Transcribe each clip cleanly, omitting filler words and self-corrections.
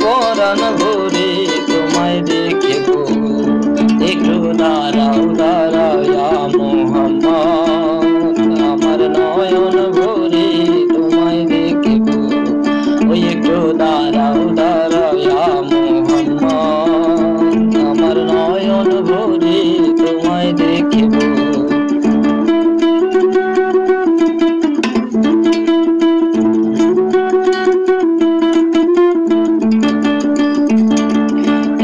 পরাণ ভরে তোমায় দেখব। একটু দাঁড়াও দাঁড়াও ইয়া মুহাম্মদ, আমার নয়ন ভরে তোমায় দেখব। ওই একটু দাঁড়াও দাঁড়াও ইয়া মুহাম্মদ, আমার নয়ন ভরে তোমায় দেখব।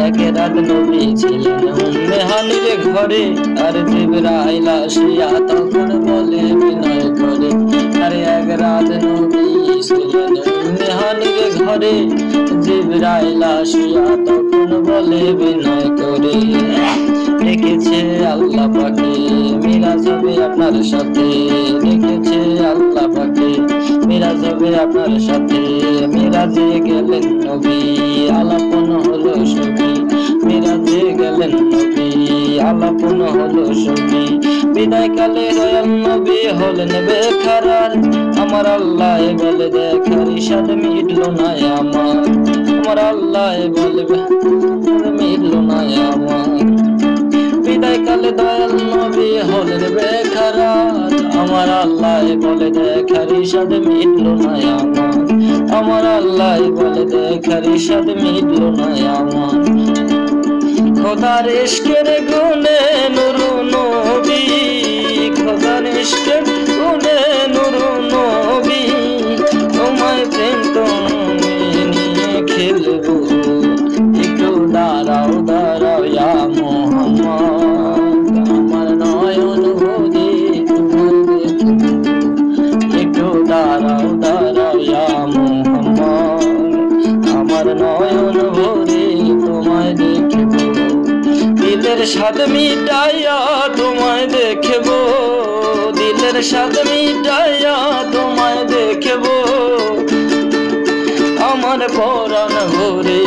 এক রাত নবী ছিলেন উম্মে হানির ঘরে, আর জিবরাইল আসিয়া তখন বলে বিনয় করে। আর এক রাত নবী ছিলেন উম্মে হানির ঘরে, জিবরাইল আসিয়া তখন বলে বিনয় করে। ডেকেছে আল্লাহ পাকে মিরাজ হবে আপনার সাথে, ডেকেছে আল্লাহ পাকে মিরাজ হবে আপনার সাথে। মিরাজে গেলেন নবী আলাপন হলো সখী, মিরাজে গেলেন নবী আলাপন হলো সখী। বিদায় কালে দয়াল নবী হলেন বেকারার, আমার আল্লাহ বলে দেখার ইশাদ মিটলো না আমার, আমার আল্লাহ বলে মিটলো না আমার। বিদায় কালে দয়াল নবী হলেন বেকারার, আমার আল্লাহ বলে দেখার ইশাদ মিটলো না আমার, আমার আল্লাহ বলে দেখার ইশাদ মিটলো না আমার। খোদার ইশকের গুণে নূর নবী, খোদার ইশকের গুণে নূর নবী, তোমায় প্রেম তুমি নিয়ে খেলবো। একটু দাঁড়াও দাঁড়াও ইয়া মুহাম্মদ, আমার নয়ন ভরে তোমায় দেখব। একটু দাঁড়াও দাঁড়াও ইয়া মুহাম্মদ, আমার নয়ন ভরে তোমায় দেখব। দিলের স্বাদ মিটাইয়া তোমায় দেখব, দিলের স্বাদ মিটাইয়া তোমায় দেখব। আমার পরাণ ভরে